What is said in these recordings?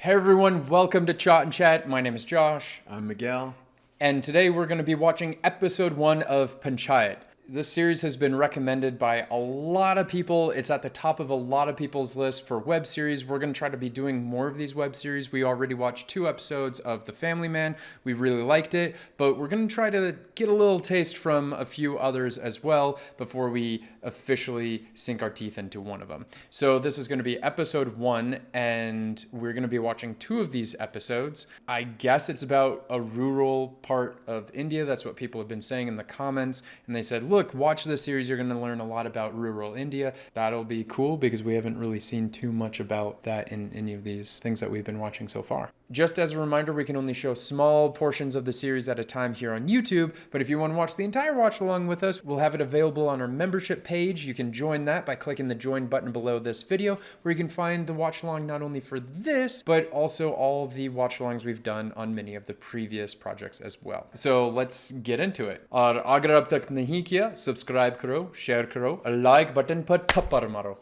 Hey everyone, welcome to Chat and Chat. My name is Josh. I'm Miguel. And today we're going to be watching episode 1 of Panchayat. This series has been recommended by a lot of people. It's at the top of a lot of people's list for web series. We're going to try to be doing more of these web series. We already watched 2 episodes of The Family Man. We really liked it, but we're going to try to get a little taste from a few others as well before we officially sink our teeth into one of them. So this is going to be episode 1, and we're going to be watching 2 of these episodes. I guess it's about a rural part of India. That's what people have been saying in the comments. And they said, look, watch this series. You're going to learn a lot about rural India. That'll be cool because we haven't really seen too much about that in any of these things that we've been watching so far. Just as a reminder, we can only show small portions of the series at a time here on YouTube, but if you want to watch the entire watch along with us, we'll have it available on our membership page. You can join that by clicking the join button below this video, where you can find the watch along not only for this, but also all the watch alongs we've done on many of the previous projects as well. So let's get into it. और अगर अब तक नहीं किया, subscribe करो, share करो, like button पर थप्पड़ मारो.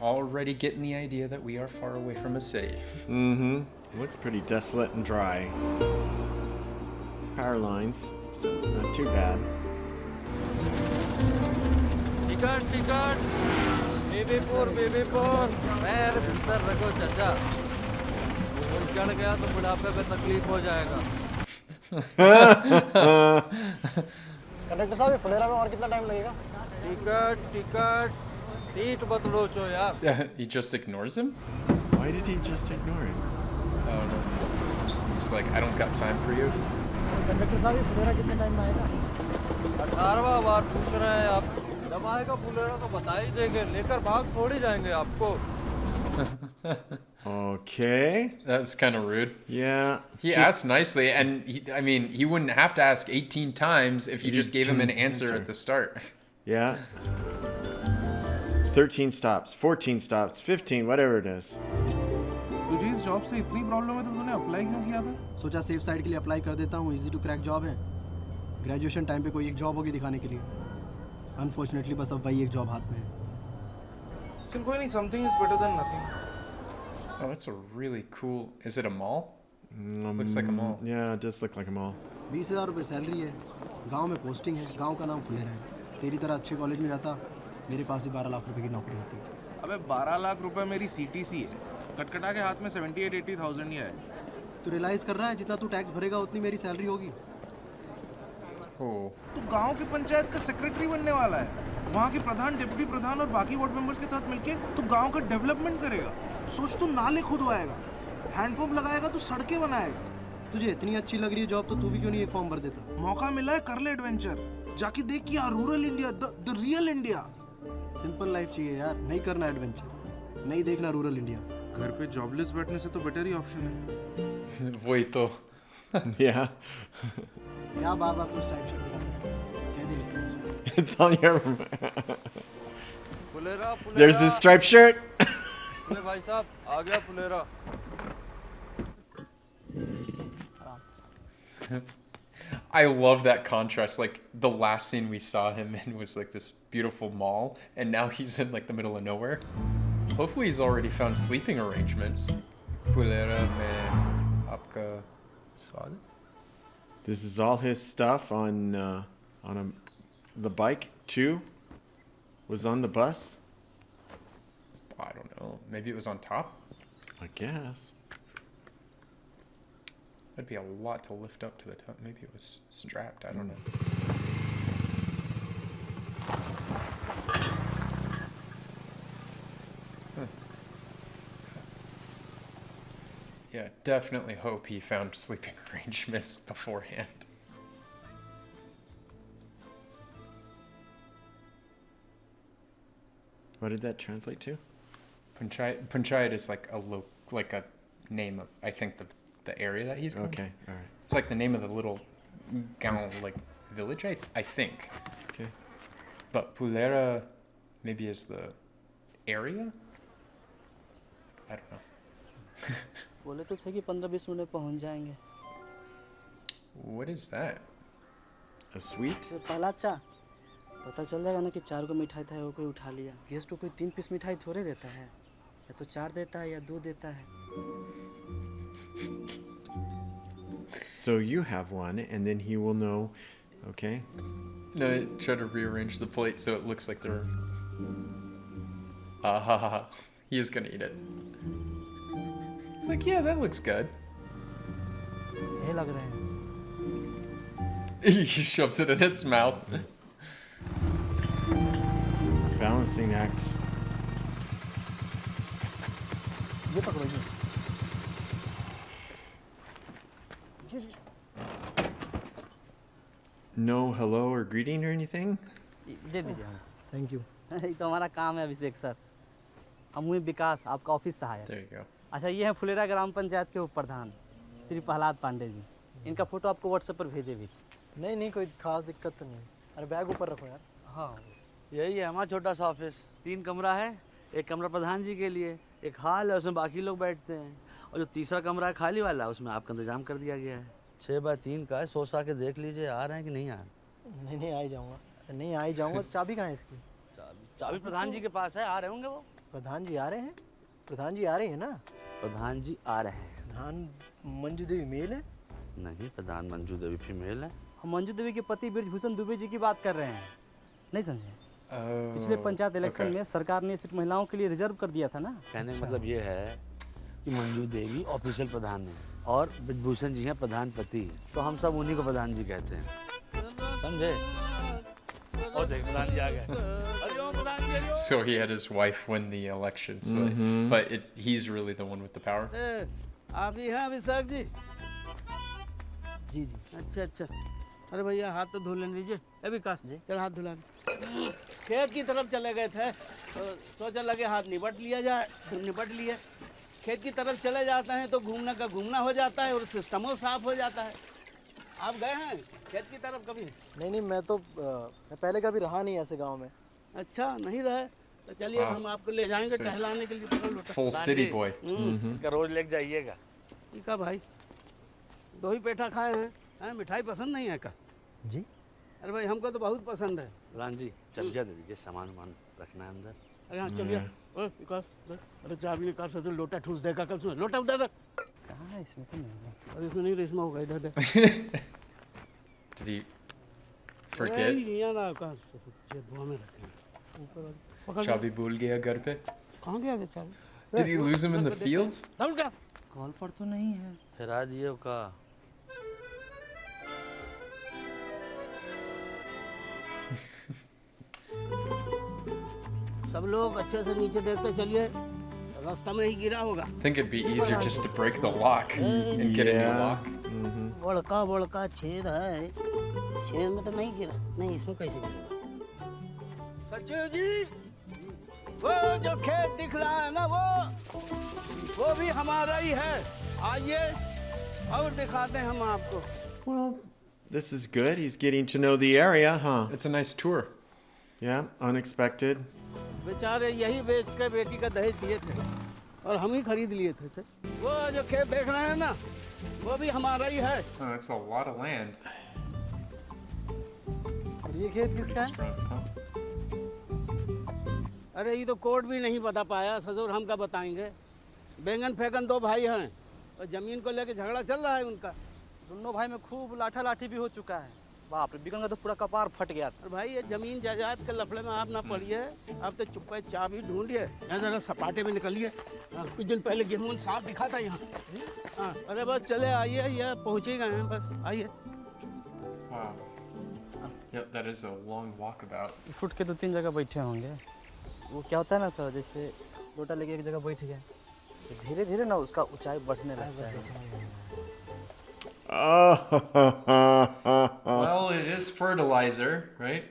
Already getting the idea that we are far away from a city. Looks pretty desolate and dry. Power lines, so it's not too bad. Ticket ticket बेबीपुर पैर भीतर रखो चाचा ऊपर चढ़ गया तो बुढ़ापे में तकलीफ हो जाएगा. कंडक्टर साहब, ये फुलेरा में और कितना टाइम लगेगा? टिकट टिकट सीट बदलो चो यार. He just ignores him? Why did he just ignore him? Oh no. He's like, I don't got time for you. Conductor साहब, ये फुलेरा कितने टाइम में आएगा? 18वां बार पूछ रहे हैं आप. जब आएगा फुलेरा तो बता ही देंगे. लेकर भाग थोड़ी जाएंगे आपको. Okay. That's kind of rude. Yeah. He asked nicely, and he wouldn't have to ask 18 times if you just gave him an answer at the start. Yeah. 13 stops, 14 stops, 15, whatever it is. तुझे इस job से इतनी problem है तो तूने apply क्यों किया था? सोचा सेफ साइड के लिए अप्लाई कर देता हूँ. इजी टू क्रैक जॉब है. ग्रेजुएशन टाइम पे कोई एक जॉब होगी दिखाने के लिए. अनफॉर्चुनेटली बस अब वही एक जॉब हाथ में है. चल कोई नहीं, something is better than nothing. Oh, that's a really cool. Is it a mall? Looks like a mall. Yeah, it does look like a mall. 20,000 रुपये सैलरी है. गांव में पोस्टिंग है. गांव का नाम फुलेरा है. तेरी तरह अच्छे कॉलेज में जाता, मेरे पास भी 12 लाख रुपए की नौकरी होती. अबे 12 लाख रुपए मेरी सीटीसी है. कटकटा के हाथ में 78-80,000 ही है. तू रियलाइज कर रहा है जितना तू टैक्स भरेगा उतनी मेरी सैलरी होगी. Oh. तू गांव की पंचायत का सेक्रेटरी बनने वाला है. वहाँ के प्रधान, डिप्टी प्रधान और बाकी वार्ड मेंबर्स के साथ मिलके तू गांव का डेवलपमेंट करेगा. सोच, तू नाले खुदवाएगा, हैंडपंप लगाएगा, तू सड़कें बनाएगा. तुझे इतनी अच्छी लग रही है जॉब तो तू भी क्यों नहीं एक फॉर्म भर देता? मौका मिला है, कर ले एडवेंचर. जाके देख यार, rural India, the real India. Simple life चाहिए यार. नहीं करना एडवेंचर, नहीं देखना रूरल इंडिया. घर पे जॉबलेस बैठने से तो बेटर ही ऑप्शन है. वही तो. Yeah. क्या बार-बार तू स्ट्राइप शर्ट दिखा रहा है? कह दे लिख. It's on your... Phulera Phulera. There's this striped shirt. फुले भाई साहब, आ गया Phulera. I love that contrast. Like the last scene we saw him in was like this beautiful mall, and now he's in like the middle of nowhere. Hopefully he's already found sleeping arrangements. Pulera mein aapka swagat. This is all his stuff on the bike too. Was on the bus. I don't know. Maybe it was on top. I guess. That'd be a lot to lift up to the top. Maybe it was strapped. I don't know. Huh. Yeah, definitely hope he found sleeping arrangements beforehand. What did that translate to? Panchayat is like a name of, I think, the area that he's going. Okay, all right. It's like the name of the little gaon, like village, I think. Okay. But Pulera maybe is the area? I don't know. बोले तो थे कि 15-20 minute में पहुंच जाएंगे. What is that? A sweet? पहला चा पता चल जाएगा ना कि 4 को मिठाई था वो कोई उठा लिया। गेस्ट को कोई 3 पीस मिठाई थोड़े देता है, या तो 4 देता है या 2 देता है। So you have one, and then he will know. Okay. No, try to rearrange the plate so it looks like they're. He is gonna eat it. Like, yeah, that looks good. ये लग रहे हैं। He shoves it in his mouth. Balancing act. ये पकड़ो ये। No hello or greeting or anything? दे दीजिए हमें। Thank you. ये तो हमारा काम है अभिषेक सर। हम हुए विकास, आपका ऑफिस सहायक। There you go. अच्छा, ये है फुलेरा ग्राम पंचायत के उप प्रधान श्री प्रहलाद पांडे जी। इनका फोटो आपको व्हाट्सएप पर भेजे भी। नहीं कोई खास दिक्कत तो नहीं। अरे बैग ऊपर रखो यार। हाँ, यही है हमारा छोटा सा ऑफिस। 3 कमरा है, एक कमरा प्रधान जी के लिए, एक हॉल है उसमें बाकी लोग बैठते हैं, और जो तीसरा कमरा है खाली वाला उसमें आपका इंतजाम कर दिया गया है। 6x3 का है, सोच के देख लीजिए आ रहे हैं कि नहीं आ रहे। नहीं आ ही जाऊँगा। नहीं आ ही जाऊँगा। चाबी कहाँ है इसकी? चाबी प्रधान जी के पास है, आ रहे होंगे वो। प्रधान जी आ रहे हैं? प्रधान जी आ रहे हैं ना? प्रधान जी आ रहे हैं। प्रधान मंजू देवी मेल है? नहीं, प्रधान मंजू देवी फीमेल है। हम मंजू देवी के पति ब्रजभूषण दुबे जी की बात कर रहे हैं, नहीं समझे? पिछले पंचायत इलेक्शन में सरकार ने सिर्फ महिलाओं के लिए रिजर्व कर दिया था ना। कहने का मतलब ये है कि मंजू देवी ऑफिशियल प्रधान है और ब्रजभूषण जी हैं प्रधान पति, तो हम सब उन्हीं को प्रधान जी कहते हैं, समझे? और देख प्रधान जी आ गए। So he had his wife win the election, so but he's really the one with the power. आप ही हैं अभिषेक जी? जी जी। अच्छा। अरे भैया हाथ तो धो लेने दीजिए। ए विकास चल हाथ धुला। खेत की तरफ चले गए थे तो सोचा लगे हाथ निपट लिया जाए, निपट लिए। खेत की तरफ चले जाते हैं तो घूमने का घूमना हो जाता है और सिस्टमों साफ हो जाता है। आप गए हैं खेत की तरफ कभी? नहीं मैं तो मैं पहले कभी रहा नहीं ऐसे गांव में। अच्छा, नहीं रहे तो चलिए हम आपको ले जाएंगे टहलाने के लिए। पकड़ लो। Full city boy. रोज लेके जाइएगा। ठीक है भाई, 2 ही पेठा खाए हैं। मिठाई पसंद नहीं है का? जी। अरे भाई हमको तो बहुत पसंद है। प्रधान जी चाबियाँ दे दीजिए, सामान वामान रखना है अंदर। अरे हाँ चलिए। विकास अरे चाबी निकाल सकते, लोटा ठूस देगा कल सुन। लोटा उधर रख। कहाँ है इसमें? तो नहीं है। अरे इसमें नहीं, रेशमा होगा इधर। Did he forget? ना कहाँ बुआ में रखे हैं। चाबी भूल गया घर पे? कहाँ गया बेचारा? Did he lose him in the fields? दौड़ क्या? कॉल पर तो नहीं है। फिरा दिए का। सब लोग अच्छे से नीचे देखते चलिए, रास्ता में ही गिरा होगा। I think it'd be easier just to break the lock and get a new lock. बड़का छेद है, छेद में तो नहीं गिरा। नहीं, इसमें कैसे गिरेगा? सचिव जी, वो जो खेत दिख रहा है ना, वो भी हमारा ही है। आइए और दिखाते हैं हम आपको। Well, this is good. He's getting to know the area, huh? It's a nice tour. Yeah, unexpected. बेचारे यही बेच के बेटी का दहेज दिए थे और हम ही खरीद लिए थे सर। वो जो खेत देख रहे हैं ना, वो भी हमारा ही है। Oh, that's a lot of land. ये खेत किसका है? Strong pump. अरे ये तो कोर्ट भी नहीं बता पाया, ससुर हम का बताएंगे। बैंगन फेंकन 2 भाई हैं और जमीन को लेके झगड़ा चल रहा है उनका। दोनों भाई में खूब लाठा लाठी भी हो चुका है। बाप रे, बिगन का तो पूरा कपार फट गया था। और भाई ये जमीन जायदाद के लफड़े में आप ना पड़िए, आप तो चुप्पे चाबी ढूंढिए। यहाँ जरा सपाटे में निकलिए। कुछ दिन पहले गेहूं साफ दिखा था यहाँ। हाँ, अरे बस चले आइए, ये पहुँच ही गए हैं, बस आइए। Wow. Yep, that is a long walkabout. Foot के 2-3 जगह बैठे होंगे। वो क्या होता है ना सर, जैसे लोटा लेके एक जगह बैठ गया तो धीरे धीरे ना उसका ऊंचाई बढ़ने लगता है। Well, it is fertilizer, right?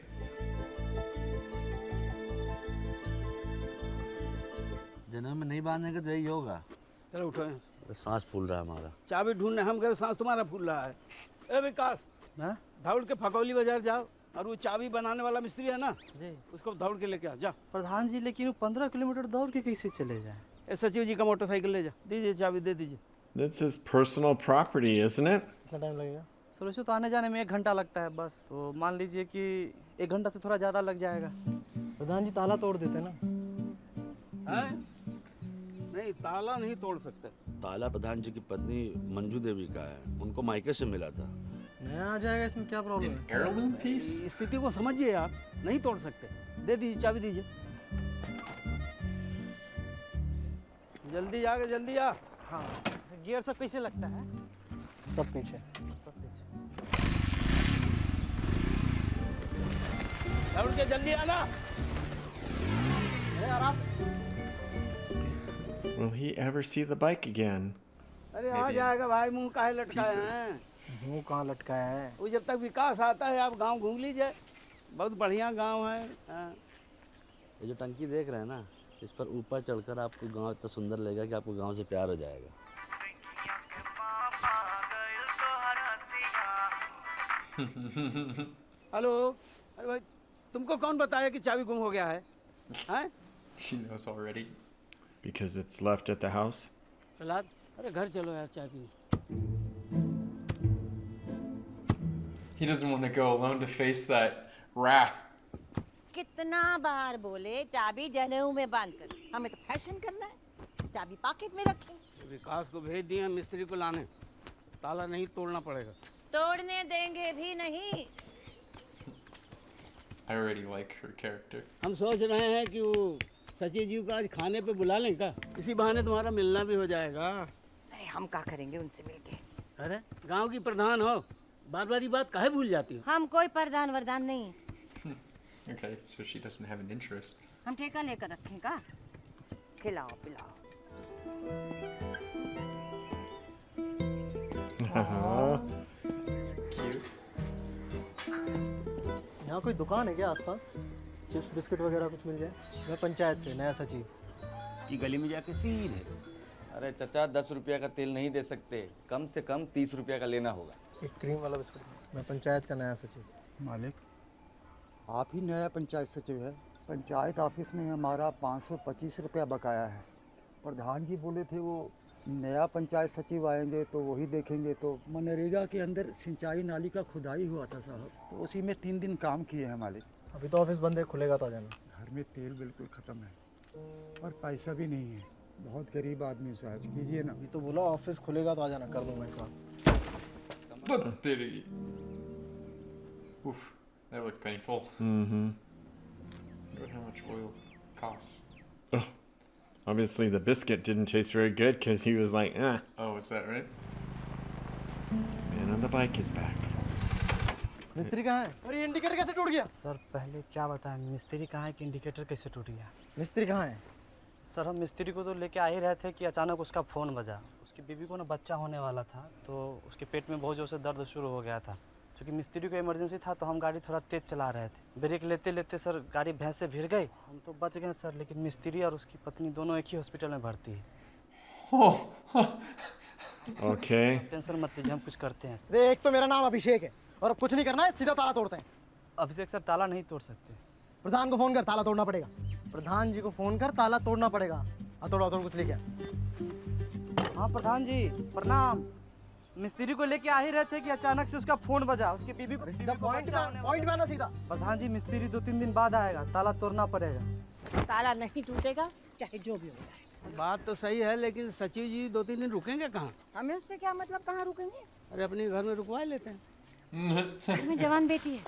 जन्म में नहीं बांधेंगे तो यही होगा। चलो उठो। सांस फूल रहा है हमारा। चाबी ढूंढने हम गए, सांस तुम्हारा फूल रहा है। ए विकास, दौड़ के फकौली बाजार जाओ और वो चाबी बनाने वाला मिस्त्री है ना जी, उसको दौड़ के लेके आ जा। प्रधान जी लेकिन वो 15 किलोमीटर दौड़ के कैसे चले जाए? ए सचिव जी का मोटरसाइकिल ले जा, दीजिए चाबी, दे दीजिए। That's his personal property, isn't it? कितना टाइम लगेगा? सर वैसे तो आने जाने में 1 घंटा लगता है बस। तो मान लीजिए कि 1 घंटा से थोड़ा ज़्यादा लग जाएगा। प्रधान जी ताला तोड़ देते ना। हैं? नहीं, ताला नहीं तोड़ सकते। ताला प्रधान जी की पत्नी मंजू देवी का है, उनको मायके से मिला था। नया आ जाएगा, इसमें क्या प्रॉब्लम है? Heirloom piece? स्थिति को समझिए आप, नहीं तोड़ सकते। दे दीजिए, चाबी दीजिए। जल्दी जाके जल्दी आ। हाँ, गियर सब कैसे लगता है? सब पीछे। सब पीछे। दौड़ के जल्दी आना। अरे आराम। Will he ever see the bike again? अरे आ जाएगा भाई, मुंह काहे लटकाए Pieces. हैं? मुंह कहाँ लटकाया है? वो जब तक विकास आता है आप गांव घूम लीजिए, बहुत बढ़िया गांव है। हाँ। ये जो टंकी देख रहे हैं ना, इस पर ऊपर चढ़कर आपको गांव इतना सुंदर लगेगा कि आपको गांव से प्यार हो जाएगा। हेलो, अरे भाई तुमको कौन बताया कि चाबी गुम हो गया है? हैं? She knows already. Because it's left at the house? Prahlad, अरे घर चलो यार, चाय P. He doesn't want to go alone to face that wrath. कितना बार बोले चाबी जनेऊ में बांध कर, हमें तो फैशन करना है, चाबी पॉकेट में रखें। विकास को भेज दिया मिस्त्री को लाने, ताला नहीं तोड़ना पड़ेगा। तोड़ने देंगे भी नहीं। I already like her character. हम सोच रहे हैं कि वो सचिव जी को आज खाने पे बुला लें का, इसी बहाने तुम्हारा मिलना भी हो जाएगा। अरे हम क्या करेंगे उनसे मिलके? अरे गांव की प्रधान हो, बार बार ये बात काहे भूल जाती हो? हम कोई प्रधान वरदान नहीं, Okay, so she doesn't have an interest. हम ठेका लेकर रखें का? खिलाओ पिलाओ। Cute. यहाँ कोई दुकान है क्या आसपास? चिप्स बिस्किट वगैरह कुछ मिल जाए? मैं पंचायत से नया सचिव। की गली में जाके सीधे। अरे चाचा 10 रुपया का तेल नहीं दे सकते, कम से कम 30 रुपया का लेना होगा। एक क्रीम वाला बिस्कुट। मैं पंचायत का नया सचिव। मालिक, आप ही नया पंचायत सचिव है? पंचायत ऑफिस में हमारा 525 रुपया बकाया है। प्रधान जी बोले थे वो नया पंचायत सचिव आएंगे तो वही देखेंगे। तो मनरेगा के अंदर सिंचाई नाली का खुदाई हुआ था साहब, तो उसी में 3 दिन काम किए हैं मालिक। अभी तो ऑफिस बंद है, खुलेगा तो आ जाना। घर में तेल बिल्कुल ख़त्म है और पैसा भी नहीं है। बहुत गरीब आदमी साहब, कीजिए ना। अभी तो बोला ऑफिस खुलेगा तो आ जाना, कर दूंगा हिसाब। But did he? Oof, that looked painful. Mm-hmm. Look at how much oil costs. Oh, obviously the biscuit didn't taste very good because he was like, eh. Oh, is that right? Man on the bike is back. मिस्त्री कहाँ है? और ये indicator कैसे टूट गया? Sir पहले क्या बताएं, मिस्त्री कहाँ है कि इंडिकेटर कैसे टूट गया? मिस्त्री कहाँ है? सर हम मिस्त्री को तो लेके आ ही रहे थे कि अचानक उसका फ़ोन बजा। उसकी बीवी को ना बच्चा होने वाला था, तो उसके पेट में बहुत ज़ोर से दर्द शुरू हो गया था। चूँकि मिस्त्री को इमरजेंसी था तो हम गाड़ी थोड़ा तेज़ चला रहे थे। ब्रेक लेते लेते सर गाड़ी भैंस से भिड़ गई। हम तो बच गए सर, लेकिन मिस्त्री और उसकी पत्नी दोनों एक ही हॉस्पिटल में भर्ती है। Okay. टेंशन मत लीजिए, हम कुछ करते हैं। अरे एक तो मेरा नाम अभिषेक है और अब कुछ नहीं करना है, सीधा ताला तोड़ते हैं। अभिषेक सर ताला नहीं तोड़ सकते। प्रधान को फोन कर, ताला तोड़ना पड़ेगा। प्रधान जी को फोन कर, ताला तोड़ना पड़ेगा। हथौड़ा हथौड़ कुछ लेके आ। हाँ प्रधान जी प्रणाम। मिस्त्री को लेके आ ही रहे थे कि अचानक से उसका फोन बजा। उसकी बीवी को सीधा पॉइंट में आना सीधा। प्रधान जी मिस्त्री 2-3 दिन बाद आएगा, ताला तोड़ना पड़ेगा। ताला नहीं टूटेगा चाहे जो भी हो जाए। बात तो सही है, लेकिन सचिव जी 2-3 दिन रुकेंगे कहाँ? हमें उससे क्या मतलब, कहाँ रुकेंगे? अरे अपने घर में रुकवा लेते हैं। घर में जवान बेटी है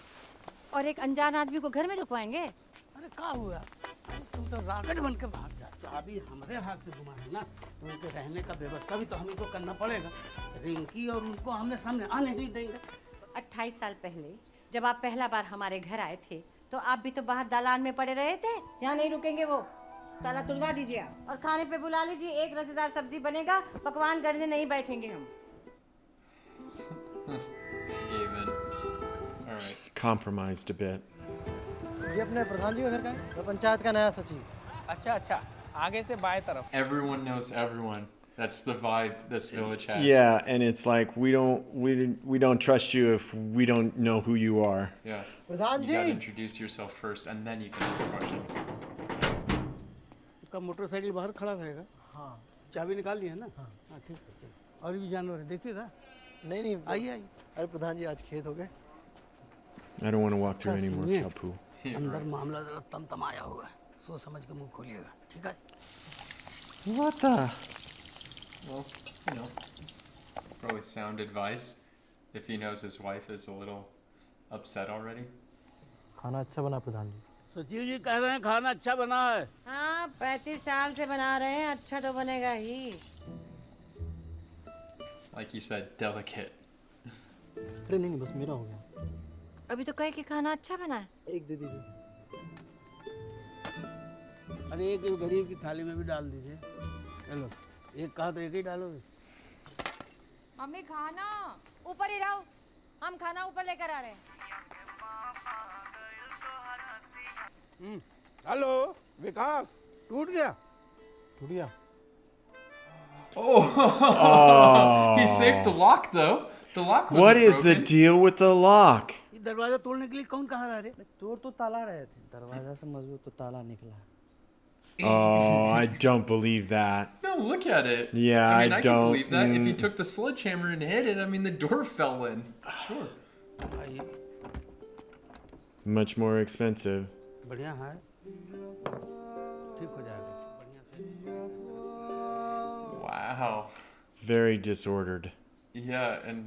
और एक अनजान आदमी को घर में रुकवाएंगे? अरे क्या हुआ? अरे तुम तो रॉकेट बन के भाग जा। चाबी हमारे हाथ से घुमा है ना, तो उनके रहने का व्यवस्था भी तो हमें को करना पड़ेगा। रिंकी और उनको आमने सामने आने ही देंगे। 28 साल पहले जब आप पहला बार हमारे घर आए थे तो आप भी तो बाहर दालान में पड़े रहे थे। यहाँ नहीं रुकेंगे वो, ताला तुलवा दीजिए आप और खाने पे बुला लीजिए। एक रसेदार सब्जी बनेगा, पकवान करने नहीं बैठेंगे हम। Gave in. All right. Compromised a bit. ये अपने प्रधान जी का घर का है? मैं पंचायत का नया सचिव। अच्छा अच्छा, आगे से बाएं तरफ। Everyone knows everyone. That's the vibe this village has. Yeah, and it's like we don't trust you if we don't know who you are. Yeah. प्रधान You जी। gotta introduce yourself first, and then you can ask questions. उसका motorcycle बाहर खड़ा रहेगा। हाँ। चाबी निकाल ली है ना? हाँ ठीक है, चलो। और भी जानवर है, देखिएगा। नहीं आइए आइए। अरे प्रधान जी आज खेत हो गए। I don't want to walk through अच्छा, anymore, सुनिए, Chapu. अंदर मामला जरा तमतमाया हुआ है, सोच समझ के मुंह खोलिएगा, ठीक है? What the? Well, you know, it's probably sound advice if he knows his wife is a little upset already. खाना अच्छा बना प्रधान जी। सचिव जी कह रहे हैं खाना अच्छा बना है। हाँ 35 साल से बना रहे हैं, अच्छा तो बनेगा ही। Like you said, delicate. अरे नहीं बस मेरा हो गया। अभी तो कहे कि खाना अच्छा बना है। एक दे दीजिए। अरे एक गरीब की थाली में भी डाल दीजिए। चलो, एक कहा तो एक ही डालोगे। मम्मी खाना ऊपर ही रहो, हम खाना ऊपर लेकर आ रहे हैं। हेलो विकास, टूट गया? टूट गया? Oh, he saved the lock though. The lock was What is the broken. deal with the lock? ये दरवाजा तोड़ने के लिए कौन कहाँ रहा रे? तोड़ तो ताला रहे थे, दरवाजा से मजबूत तो ताला निकला। Oh, I don't believe that. No, look at it. Yeah, I mean, I can don't. believe that. If you took the sledgehammer and hit it, I mean, the door fell in. Sure. Much more expensive. बढ़िया है, ठीक हो जाएगा, बढ़िया से। Wow. Very disordered. Yeah, and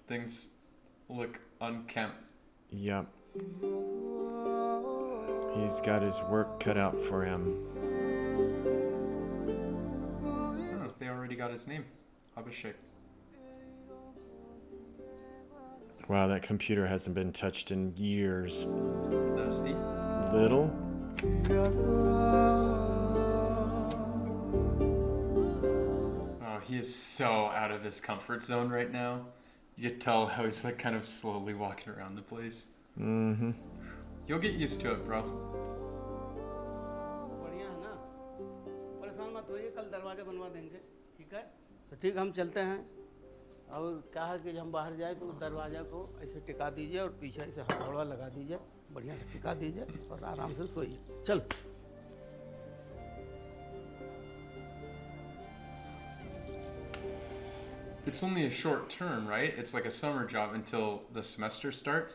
things look unkempt. Yep. He's got his work cut out for him. Oh, they already got his name. Abhishek. Wow, that computer hasn't been touched in years. Dusty. Little? Oh, he is so out of his comfort zone right now. You can tell how he's like kind of slowly walking around the place. Mm-hmm. You'll get used to it, bro. बढ़िया है ना? परेशान मत होइए, कल दरवाजा बनवा देंगे, ठीक है? तो ठीक, हम चलते हैं। और कहा कि जब हम बाहर जाए तो दरवाजा को ऐसे टिका दीजिए और पीछे ऐसे हथौड़ा लगा दीजिए, बढ़िया से टिका दीजिए और आराम से सोइए। चलो। It's only a short term, right? It's like a summer job until the semester starts.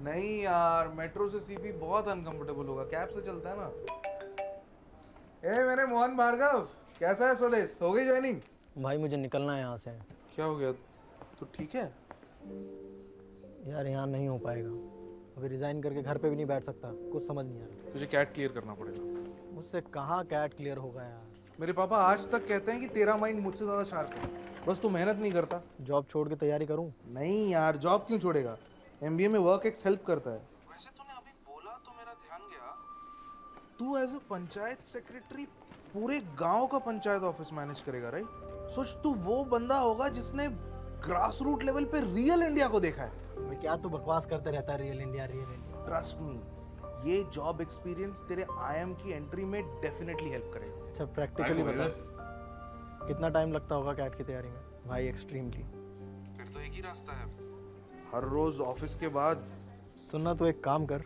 नहीं यार, मेट्रो से सीपी बहुत अनकंफर्टेबल होगा, कैब से चलता है ना। ए मेरे मोहन भार्गव, कैसा है स्वदेश? हो गई ज्वाइनिंग? भाई मुझे निकलना है यहाँ से। क्या हो गया? तो ठीक है यार, यहाँ नहीं हो पाएगा। अभी रिजाइन करके घर पे भी नहीं बैठ सकता, कुछ समझ नहीं आ रहा। तुझे कैट क्लियर करना पड़ेगा। मुझसे कहाँ कैट क्लियर होगा यार। मेरे पापा आज तक कहते हैं कि तेरा माइंड मुझसे ज़्यादा शार्प है, बस तू मेहनत नहीं करता। जॉब छोड़ के तैयारी करूँ? नहीं यार, जॉब क्यों छोड़ेगा? एमबीए में वर्क एक्स हेल्प करता है। वैसे तूने अभी बोला तो मेरा ध्यान गया, तू एज अ पंचायत सेक्रेटरी पूरे गांव का पंचायत ऑफिस मैनेज करेगा, राइट? सोच, तू वो बंदा होगा जिसने ग्रास रूट लेवल पे रियल इंडिया को देखा है। मैं क्या तू बकवास करते रहता है, real India real India. Trust me, ये जॉब एक्सपीरियंस तेरे आईएम की एंट्री में डेफिनेटली हेल्प करेगा। अच्छा प्रैक्टिकली बता, कितना टाइम लगता होगा कैट की तैयारी में? भाई एक्सट्रीमली। फिर तो एक ही रास्ता है, हर रोज ऑफिस के बाद। सुनना, तो एक काम कर,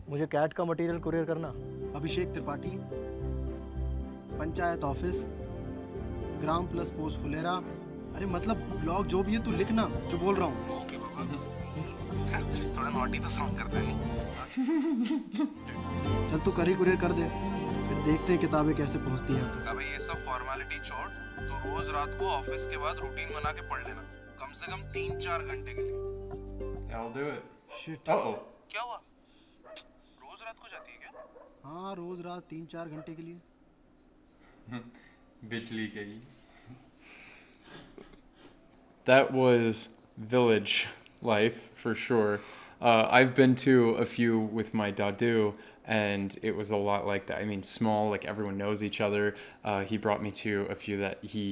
मुझे कैट का मटेरियल कुरियर करना। अभिषेक त्रिपाठी, पंचायत ऑफिस, ग्राम प्लस पोस्ट फुलेरा। अरे मतलब ब्लॉग जो भी है तू लिखना जो बोल रहा हूँ। ओके बाबा, थोड़ा नॉटी तो साउंड करता है। चल तू कर ही कुरियर कर दे, फिर देखते हैं किताबें कैसे पहुँचती हैं। अबे ये सब फॉर्मेलिटी छोड़, तो रोज रात को ऑफिस के बाद रूटीन बना के पढ़ लेना, कम से कम 3-4 घंटे के लिए। I'll do it. Shit. Uh-oh. क्या हुआ? रोज रात को जाती है क्या? हाँ, रोज रात 3-4 घंटे के लिए। बिजली गई. That was village life for sure. I've been to a few with my dadu, and it was a lot like that. I mean, small, like everyone knows each other. He brought me to a few that he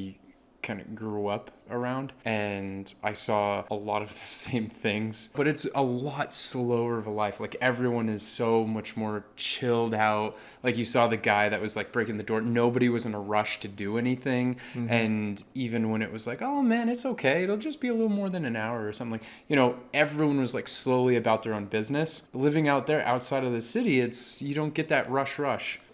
kind of grew up around, and I saw a lot of the same things, but it's a lot slower of a life. Like everyone is so much more chilled out. Like you saw the guy that was like breaking the door, nobody was in a rush to do anything. And even when it was like, oh man, it's okay, it'll just be a little more than an hour or something, like, you know, everyone was like slowly about their own business. Living out there outside of the city, you don't get that rush.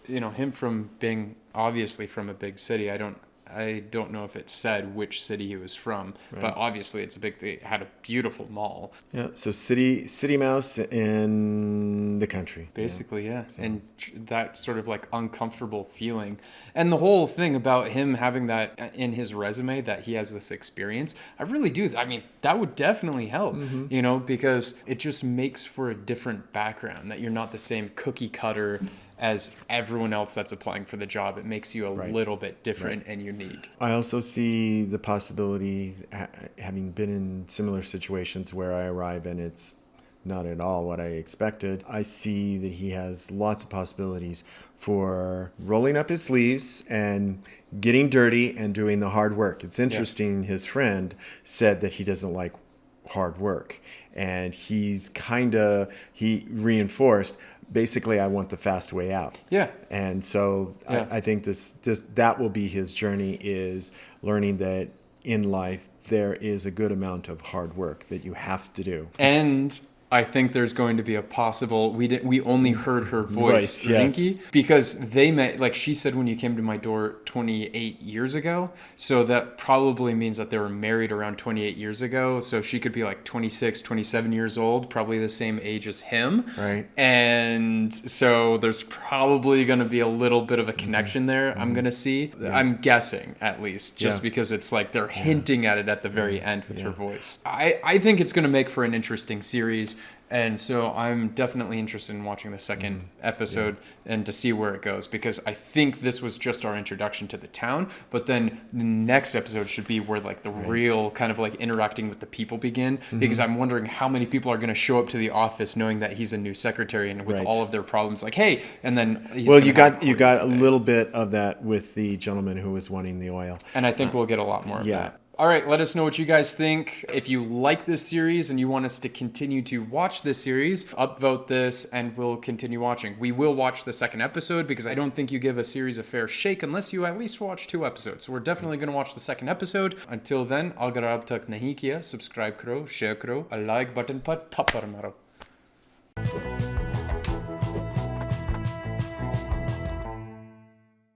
You know, him from being obviously from a big city, I don't I don't know if it said which city he was from, but obviously it had a beautiful mall. Yeah, so city mouse in the country. Basically, yeah. So. And that sort of like uncomfortable feeling. And the whole thing about him having that in his resume, that he has this experience, I really do. I mean, that would definitely help, you know, because it just makes for a different background, that you're not the same cookie cutter as everyone else that's applying for the job. It makes you a little bit different and unique. I also see the possibility, having been in similar situations where I arrive and it's not at all what I expected. I see that he has lots of possibilities for rolling up his sleeves and getting dirty and doing the hard work. It's interesting, his friend said that he doesn't like hard work. And he reinforced, basically, I want the fast way out. Yeah. And so I think that will be his journey, is learning that in life there is a good amount of hard work that you have to do. And I think there's going to be a possible, we only heard her voice, Rinky, yes. because they met, like she said, when you came to my door 28 years ago. So that probably means that they were married around 28 years ago. So she could be like 26, 27 years old, probably the same age as him. Right. And so there's probably going to be a little bit of a connection there, I'm going to see. Yeah. I'm guessing, at least, just because it's like they're hinting at it at the very end with her voice. I think it's going to make for an interesting series. And so I'm definitely interested in watching the second episode and to see where it goes, because I think this was just our introduction to the town, but then the next episode should be where like the real kind of like interacting with the people begin, because I'm wondering how many people are going to show up to the office knowing that he's a new secretary and with all of their problems, like, hey, and then he's you got a little bit of that with the gentleman who was wanting the oil. And I think we'll get a lot more of that. All right, let us know what you guys think. If you like this series and you want us to continue to watch this series, upvote this and we'll continue watching. We will watch the second episode because I don't think you give a series a fair shake unless you at least watch 2 episodes. So we're definitely going to watch the second episode. Until then, agar aap tak nahi kiya, subscribe karo, share karo, a like button par thappar maro.